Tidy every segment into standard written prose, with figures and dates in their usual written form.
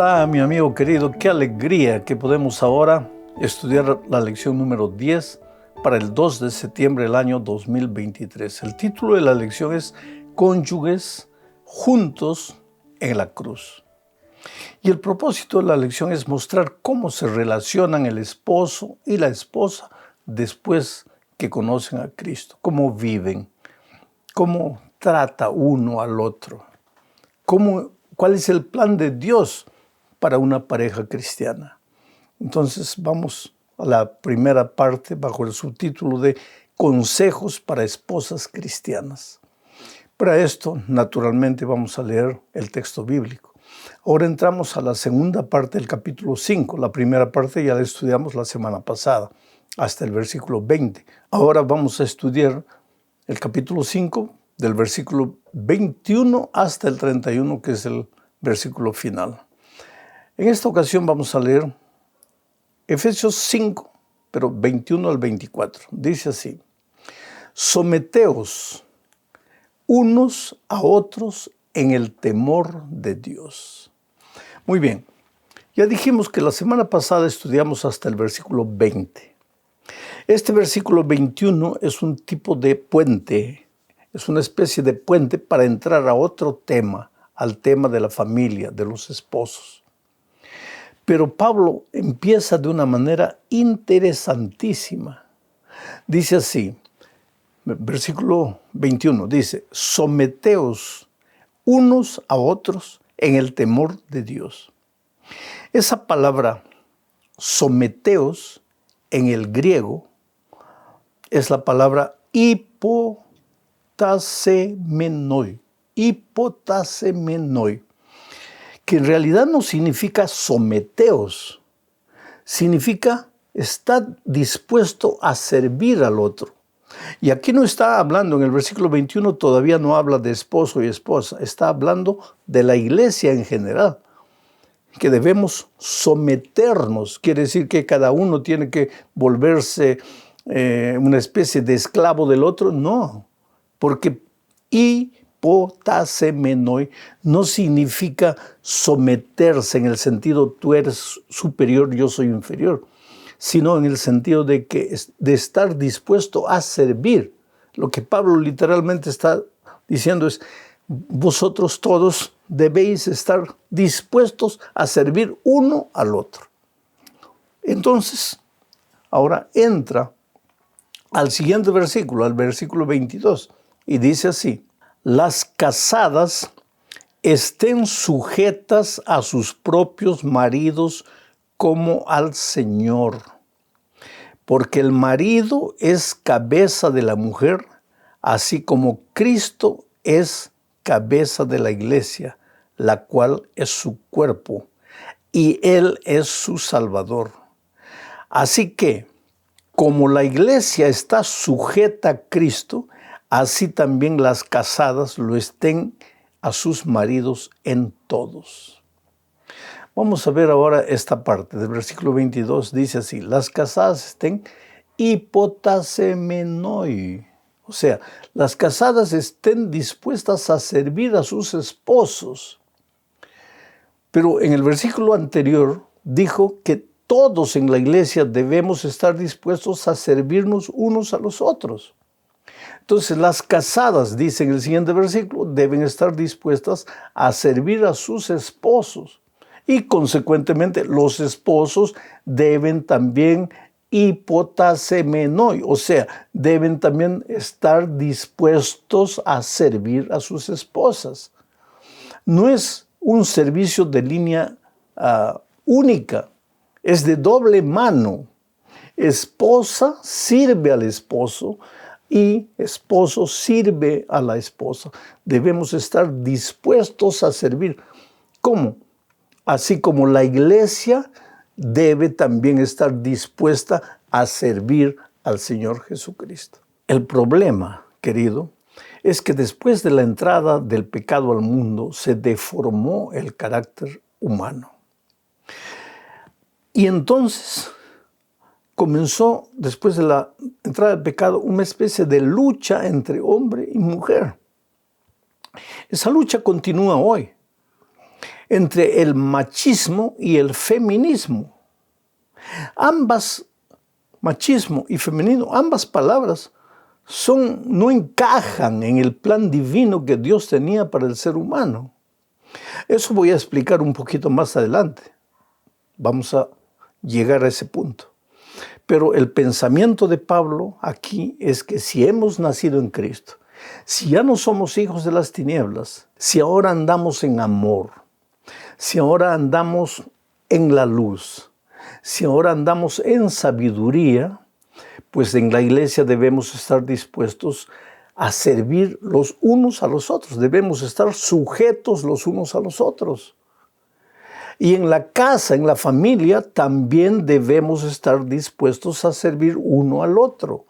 Hola, mi amigo querido, qué alegría que podemos ahora estudiar la lección número 10 para el 2 de septiembre del año 2023. El título de la lección es Cónyuges juntos en la cruz. Y el propósito de la lección es mostrar cómo se relacionan el esposo y la esposa después que conocen a Cristo, cómo viven, cómo trata uno al otro, cuál es el plan de Dios para una pareja cristiana. Entonces vamos a la primera parte bajo el subtítulo de Consejos para esposas cristianas. Para esto, naturalmente, vamos a leer el texto bíblico. Ahora entramos a la segunda parte del capítulo 5. La primera parte ya la estudiamos la semana pasada, hasta el versículo 20. Ahora vamos a estudiar el capítulo 5, del versículo 21 hasta el 31, que es el versículo final. En esta ocasión vamos a leer Efesios 5, pero 21 al 24. Dice así: Someteos unos a otros en el temor de Dios. Muy bien, ya dijimos que la semana pasada estudiamos hasta el versículo 20. Este versículo 21 es un tipo de puente, es una especie de puente para entrar a otro tema, al tema de la familia, de los esposos. Pero Pablo empieza de una manera interesantísima. Dice así, versículo 21, dice: Someteos unos a otros en el temor de Dios. Esa palabra someteos en el griego es la palabra hipotasemenoi, que en realidad no significa someteos, significa estar dispuesto a servir al otro. Y aquí no está hablando, en el versículo 21 todavía no habla de esposo y esposa, está hablando de la iglesia en general, que debemos someternos. Quiere decir que cada uno tiene que volverse una especie de esclavo del otro. No, porque hipotasemenoi no significa someterse en el sentido tú eres superior, yo soy inferior, sino en el sentido de estar dispuesto a servir. Lo que Pablo literalmente está diciendo es: vosotros todos debéis estar dispuestos a servir uno al otro. Entonces, ahora entra al siguiente versículo, al versículo 22, y dice así: las casadas estén sujetas a sus propios maridos como al Señor, porque el marido es cabeza de la mujer, así como Cristo es cabeza de la iglesia, la cual es su cuerpo, y Él es su Salvador. Así que, como la iglesia está sujeta a Cristo, así también las casadas lo estén a sus maridos en todos. Vamos a ver ahora esta parte del versículo 22. Dice así: las casadas estén hipotasemenoi. O sea, las casadas estén dispuestas a servir a sus esposos. Pero en el versículo anterior dijo que todos en la iglesia debemos estar dispuestos a servirnos unos a los otros. Entonces, las casadas, dice en el siguiente versículo, deben estar dispuestas a servir a sus esposos. Y consecuentemente, los esposos deben también hipotasemenoi, o sea, deben también estar dispuestos a servir a sus esposas. No es un servicio de línea única, es de doble mano. Esposa sirve al esposo y esposo sirve a la esposa. Debemos estar dispuestos a servir. ¿Cómo? Así como la iglesia debe también estar dispuesta a servir al Señor Jesucristo. El problema, querido, es que después de la entrada del pecado al mundo se deformó el carácter humano. Y entonces comenzó, después de la entrada del pecado, una especie de lucha entre hombre y mujer. Esa lucha continúa hoy. entre el machismo y el feminismo. Ambas, machismo y feminismo, ambas palabras no encajan en el plan divino que Dios tenía para el ser humano. Eso voy a explicar un poquito más adelante. Vamos a llegar a ese punto. Pero el pensamiento de Pablo aquí es que si hemos nacido en Cristo, si ya no somos hijos de las tinieblas, si ahora andamos en amor, si ahora andamos en la luz, si ahora andamos en sabiduría, pues en la iglesia debemos estar dispuestos a servir los unos a los otros. Debemos estar sujetos los unos a los otros. Y en la casa, en la familia, también debemos estar dispuestos a servir uno al otro.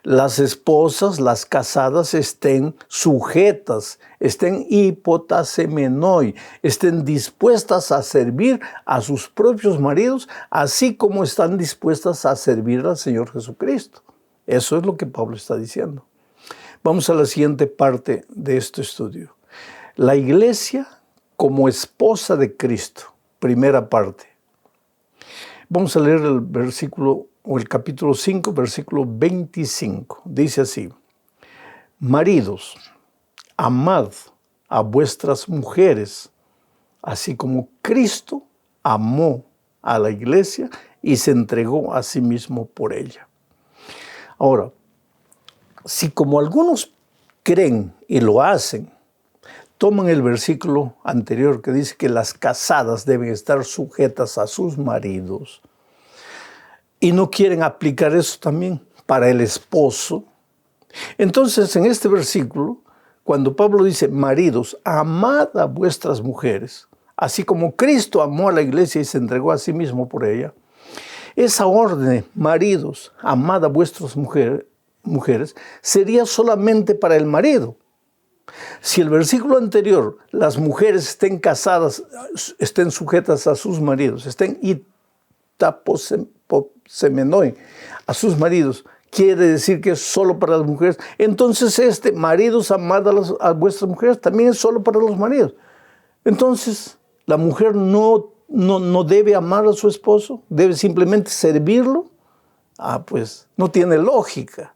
Las esposas, las casadas, estén sujetas, estén hipotasemenoi, estén dispuestas a servir a sus propios maridos, así como están dispuestas a servir al Señor Jesucristo. Eso es lo que Pablo está diciendo. Vamos a la siguiente parte de este estudio. La iglesia como esposa de Cristo, primera parte. Vamos a leer el versículo o el capítulo 5, versículo 25. Dice así: maridos, amad a vuestras mujeres, así como Cristo amó a la iglesia y se entregó a sí mismo por ella. Ahora, si como algunos creen y lo hacen, toman el versículo anterior que dice que las casadas deben estar sujetas a sus maridos y no quieren aplicar eso también para el esposo, entonces en este versículo, cuando Pablo dice, maridos, amad a vuestras mujeres, así como Cristo amó a la iglesia y se entregó a sí mismo por ella, esa orden, maridos, amad a vuestras mujeres, sería solamente para el marido. Si el versículo anterior, las mujeres estén casadas, estén sujetas a sus maridos, estén itaposemenoi, a sus maridos, quiere decir que es solo para las mujeres, entonces maridos, amad a vuestras mujeres, también es solo para los maridos. Entonces, la mujer no debe amar a su esposo, debe simplemente servirlo. Pues no tiene lógica.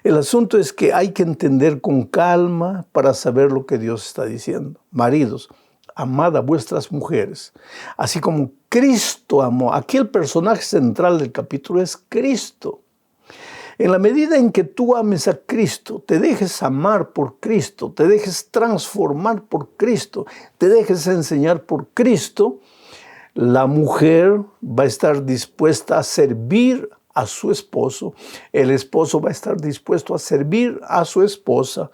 El asunto es que hay que entender con calma para saber lo que Dios está diciendo. Maridos, amad a vuestras mujeres, así como Cristo amó. Aquí el personaje central del capítulo es Cristo. En la medida en que tú ames a Cristo, te dejes amar por Cristo, te dejes transformar por Cristo, te dejes enseñar por Cristo, la mujer va a estar dispuesta a servir a su esposo, el esposo va a estar dispuesto a servir a su esposa,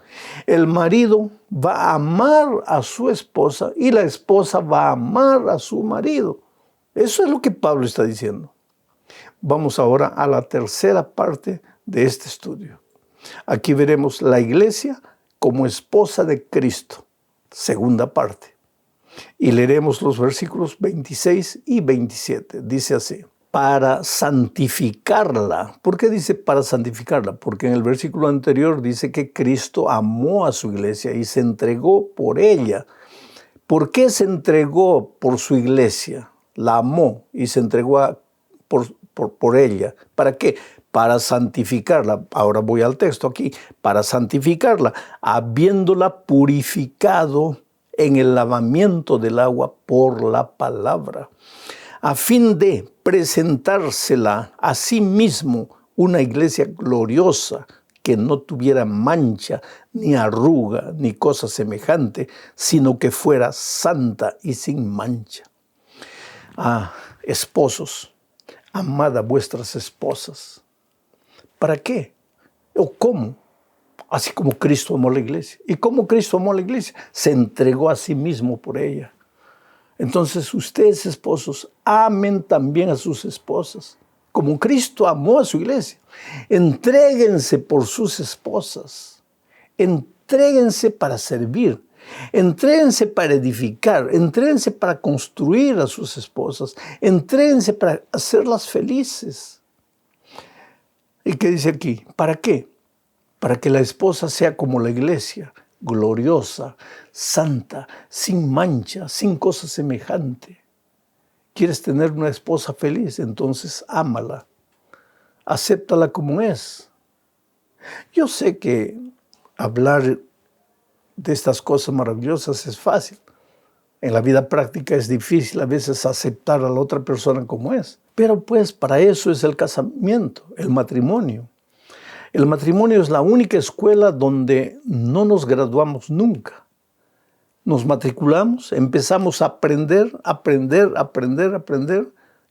el marido va a amar a su esposa y la esposa va a amar a su marido. Eso es lo que Pablo está diciendo. Vamos ahora a la tercera parte de este estudio. Aquí veremos la iglesia como esposa de Cristo, segunda parte. Y leeremos los versículos 26 y 27. Dice así: para santificarla. ¿Por qué dice para santificarla? Porque en el versículo anterior dice que Cristo amó a su iglesia y se entregó por ella. ¿Por qué se entregó por su iglesia? La amó y se entregó por ella. ¿Para qué? Para santificarla. Ahora voy al texto aquí. Para santificarla, habiéndola purificado en el lavamiento del agua por la palabra, a fin de presentársela a sí mismo una iglesia gloriosa, que no tuviera mancha, ni arruga, ni cosa semejante, sino que fuera santa y sin mancha. Esposos, amad a vuestras esposas. ¿Para qué? ¿O cómo? Así como Cristo amó a la iglesia. ¿Y cómo Cristo amó a la iglesia? Se entregó a sí mismo por ella. Entonces ustedes, esposos, amen también a sus esposas, como Cristo amó a su iglesia. Entréguense por sus esposas. Entréguense para servir. Entréguense para edificar. Entréguense para construir a sus esposas. Entréguense para hacerlas felices. ¿Y qué dice aquí? ¿Para qué? Para que la esposa sea como la iglesia, gloriosa, santa, sin mancha, sin cosa semejante. ¿Quieres tener una esposa feliz? Entonces ámala, acéptala como es. Yo sé que hablar de estas cosas maravillosas es fácil. En la vida práctica es difícil a veces aceptar a la otra persona como es. Pero pues para eso es el casamiento, el matrimonio. El matrimonio es la única escuela donde no nos graduamos nunca. Nos matriculamos, empezamos a aprender.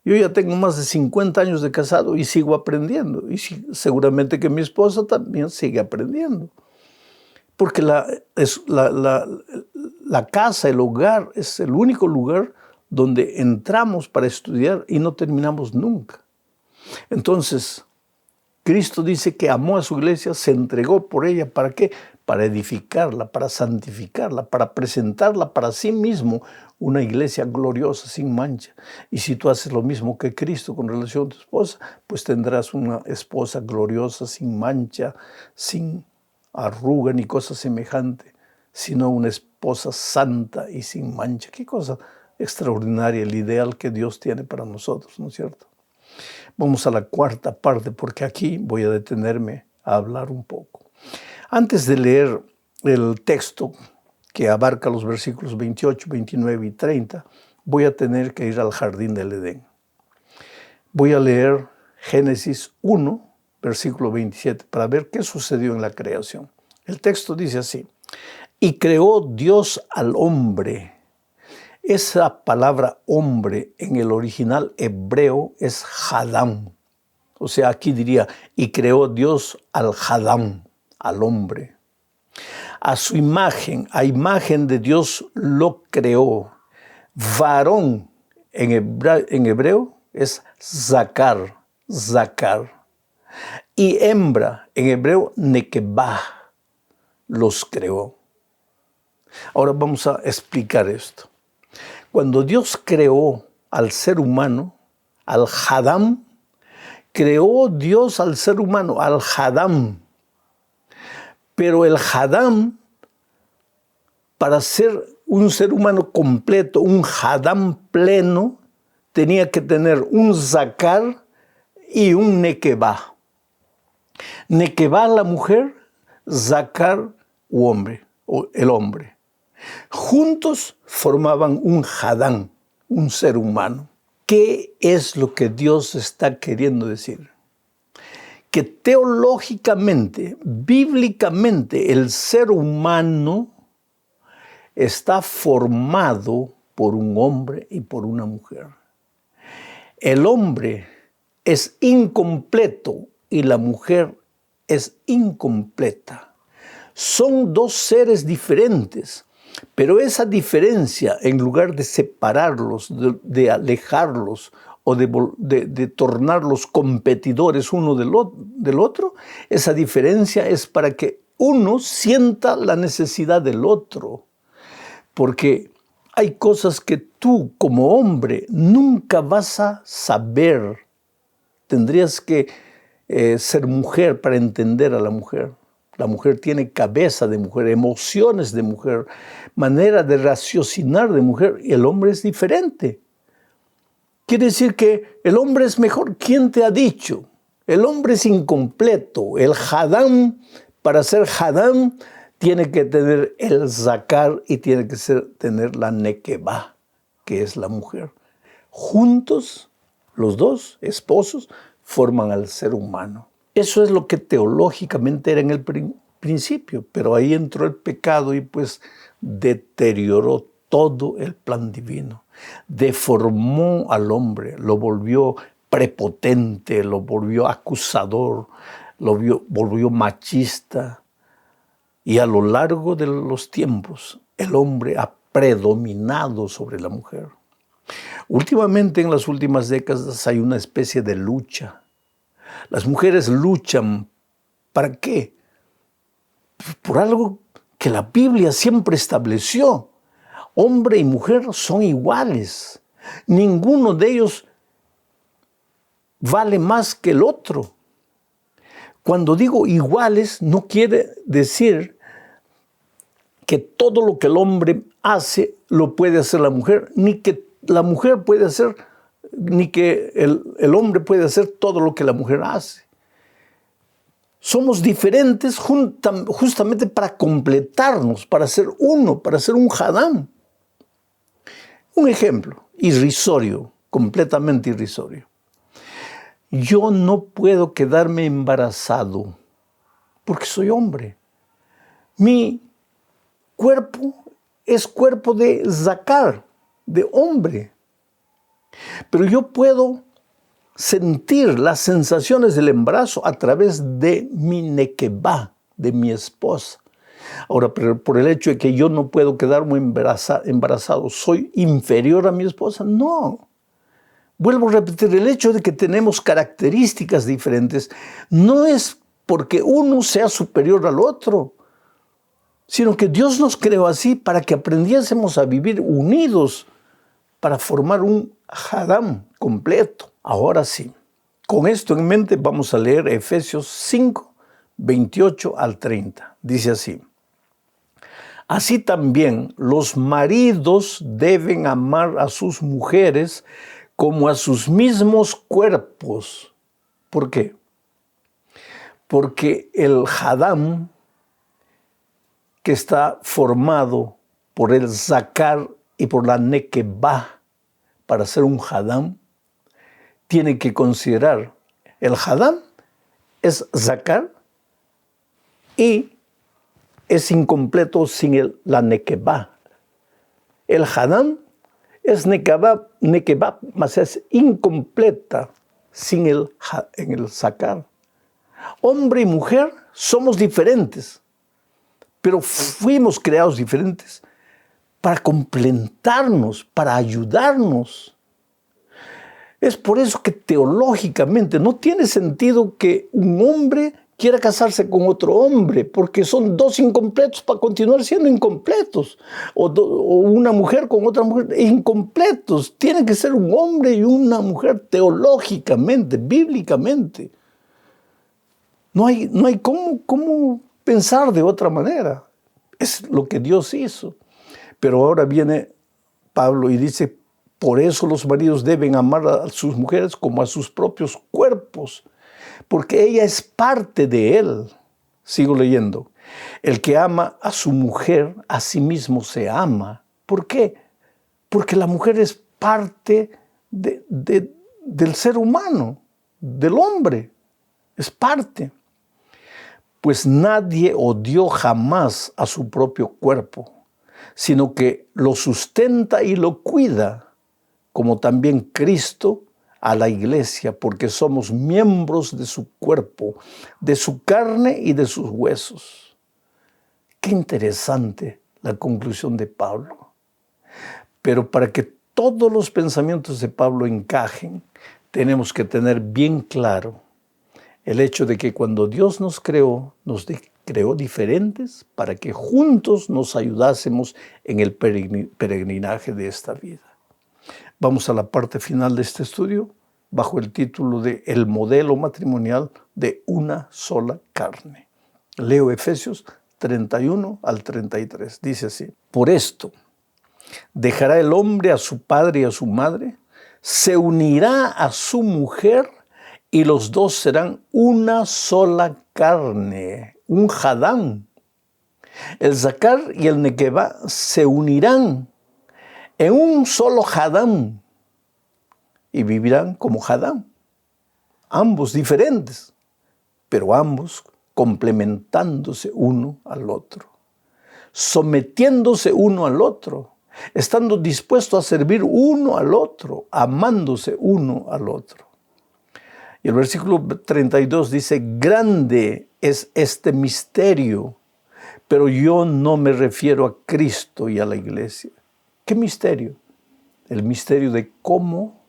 Yo ya tengo más de 50 años de casado y sigo aprendiendo. Y seguramente que mi esposa también sigue aprendiendo. Porque la casa, el hogar, es el único lugar donde entramos para estudiar y no terminamos nunca. Entonces, Cristo dice que amó a su iglesia, se entregó por ella. ¿Para qué? Para edificarla, para santificarla, para presentarla para sí mismo una iglesia gloriosa, sin mancha. Y si tú haces lo mismo que Cristo con relación a tu esposa, pues tendrás una esposa gloriosa, sin mancha, sin arruga ni cosa semejante, sino una esposa santa y sin mancha. Qué cosa extraordinaria, el ideal que Dios tiene para nosotros, ¿no es cierto? Vamos a la cuarta parte, porque aquí voy a detenerme a hablar un poco. Antes de leer el texto que abarca los versículos 28, 29 y 30, voy a tener que ir al jardín del Edén. Voy a leer Génesis 1, versículo 27, para ver qué sucedió en la creación. El texto dice así: y creó Dios al hombre. Esa palabra hombre en el original hebreo es Hadam. O sea, aquí diría, y creó Dios al Hadam, al hombre. A su imagen, a imagen de Dios lo creó. Varón en hebreo es Zakar. Y hembra en hebreo Nekebah los creó. Ahora vamos a explicar esto. Cuando Dios creó al ser humano, al Hadam, creó Dios al ser humano, al Hadam. Pero el Hadam, para ser un ser humano completo, un Hadam pleno, tenía que tener un Zakar y un Nekebah. Nekebah la mujer, Zakar hombre, o el hombre. Juntos formaban un Hadam, un ser humano. ¿Qué es lo que Dios está queriendo decir? Que teológicamente, bíblicamente, el ser humano está formado por un hombre y por una mujer. El hombre es incompleto y la mujer es incompleta. Son dos seres diferentes. Pero esa diferencia, en lugar de separarlos, de alejarlos o de tornarlos competidores uno del otro, esa diferencia es para que uno sienta la necesidad del otro. Porque hay cosas que tú como hombre nunca vas a saber. Tendrías que ser mujer para entender a la mujer. La mujer tiene cabeza de mujer, emociones de mujer, manera de raciocinar de mujer, y el hombre es diferente. Quiere decir que el hombre es mejor. ¿Quién te ha dicho? El hombre es incompleto. El Hadam, para ser Hadam, tiene que tener el Zakar y tiene que tener la Nekebah, que es la mujer. Juntos, los dos esposos, forman al ser humano. Eso es lo que teológicamente era en el principio, pero ahí entró el pecado y pues deterioró todo el plan divino. Deformó al hombre, lo volvió prepotente, lo volvió acusador, lo volvió machista. Y a lo largo de los tiempos, el hombre ha predominado sobre la mujer. Últimamente, en las últimas décadas, hay una especie de lucha. Las mujeres luchan, ¿para qué? Por algo que la Biblia siempre estableció. Hombre y mujer son iguales. Ninguno de ellos vale más que el otro. Cuando digo iguales, no quiere decir que todo lo que el hombre hace lo puede hacer la mujer, ni que la mujer puede hacer, ni que el hombre puede hacer todo lo que la mujer hace. Somos diferentes justamente para completarnos, para ser uno, para ser un Hadam. Un ejemplo irrisorio, completamente irrisorio. Yo no puedo quedarme embarazado porque soy hombre. Mi cuerpo es cuerpo de Zakar, de hombre. Pero yo puedo sentir las sensaciones del embarazo a través de mi nekebá, de mi esposa. Ahora, pero por el hecho de que yo no puedo quedarme embarazado, ¿soy inferior a mi esposa? No. Vuelvo a repetir, el hecho de que tenemos características diferentes no es porque uno sea superior al otro, sino que Dios nos creó así para que aprendiésemos a vivir unidos, para formar un Hadam completo. Ahora sí, con esto en mente vamos a leer Efesios 5, 28 al 30. Dice así: así también los maridos deben amar a sus mujeres como a sus mismos cuerpos. ¿Por qué? Porque el Hadam, que está formado por el Zakar y por la Nekebá, para ser un Hadam, tiene que considerar el Hadam es Zakar y es incompleto sin la Nekebá. El Hadam es Nekebá, mas es incompleta sin el Zakar. Hombre y mujer somos diferentes, pero fuimos creados diferentes para complementarnos, para ayudarnos. Es por eso que teológicamente no tiene sentido que un hombre quiera casarse con otro hombre, porque son dos incompletos para continuar siendo incompletos. O una mujer con otra mujer, incompletos. Tiene que ser un hombre y una mujer teológicamente, bíblicamente. No hay cómo pensar de otra manera. Es lo que Dios hizo. Pero ahora viene Pablo y dice: por eso los maridos deben amar a sus mujeres como a sus propios cuerpos, porque ella es parte de él. Sigo leyendo. El que ama a su mujer, a sí mismo se ama. ¿Por qué? Porque la mujer es parte del ser humano, del hombre. Es parte. Pues nadie odió jamás a su propio cuerpo, sino que lo sustenta y lo cuida, como también Cristo a la iglesia, porque somos miembros de su cuerpo, de su carne y de sus huesos. Qué interesante la conclusión de Pablo. Pero para que todos los pensamientos de Pablo encajen, tenemos que tener bien claro el hecho de que cuando Dios nos creó diferentes para que juntos nos ayudásemos en el peregrinaje de esta vida. Vamos a la parte final de este estudio bajo el título de El modelo matrimonial de una sola carne. Leo Efesios 31 al 33. Dice así: por esto dejará el hombre a su padre y a su madre, se unirá a su mujer y los dos serán una sola carne, un Hadam. El Zakar y el Nekebá se unirán en un solo Hadam y vivirán como Hadam, ambos diferentes, pero ambos complementándose uno al otro, sometiéndose uno al otro, estando dispuestos a servir uno al otro, amándose uno al otro. Y el versículo 32 dice: grande es este misterio, pero yo no me refiero a Cristo y a la iglesia. ¿Qué misterio? El misterio de cómo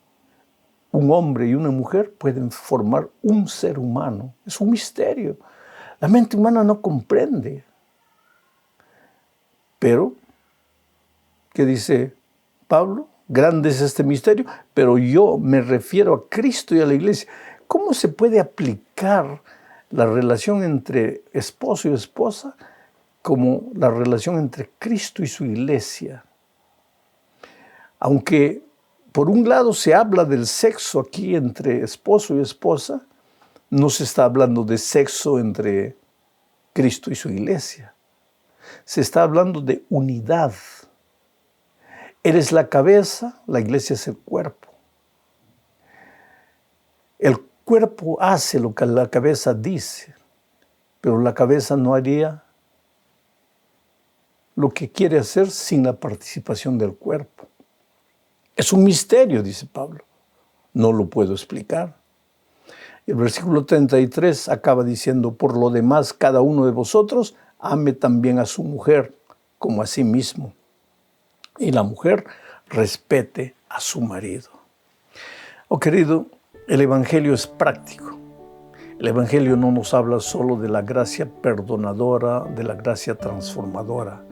un hombre y una mujer pueden formar un ser humano. Es un misterio. La mente humana no comprende. Pero, ¿qué dice Pablo? Grande es este misterio, pero yo me refiero a Cristo y a la iglesia. ¿Cómo se puede aplicar la relación entre esposo y esposa como la relación entre Cristo y su iglesia. Aunque por un lado se habla del sexo aquí entre esposo y esposa, no se está hablando de sexo entre Cristo y su iglesia. Se está hablando de unidad. Eres la cabeza, la iglesia es el cuerpo. El cuerpo hace lo que la cabeza dice, pero la cabeza no haría lo que quiere hacer sin la participación del cuerpo. Es un misterio, dice Pablo. No lo puedo explicar. El versículo 33 acaba diciendo, por lo demás, cada uno de vosotros ame también a su mujer como a sí mismo. Y la mujer respete a su marido. Oh, querido, el Evangelio es práctico. El Evangelio no nos habla solo de la gracia perdonadora, de la gracia transformadora.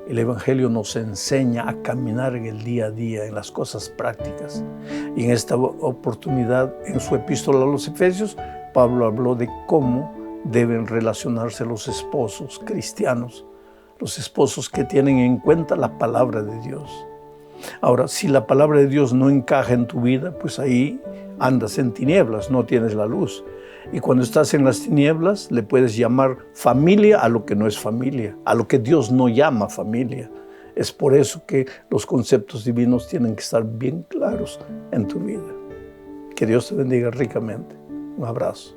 El Evangelio nos enseña a caminar en el día a día, en las cosas prácticas. Y en esta oportunidad, en su epístola a los Efesios, Pablo habló de cómo deben relacionarse los esposos cristianos, los esposos que tienen en cuenta la palabra de Dios. Ahora, si la palabra de Dios no encaja en tu vida, pues ahí andas en tinieblas, no tienes la luz. Y cuando estás en las tinieblas, le puedes llamar familia a lo que no es familia, a lo que Dios no llama familia. Es por eso que los conceptos divinos tienen que estar bien claros en tu vida. Que Dios te bendiga ricamente. Un abrazo.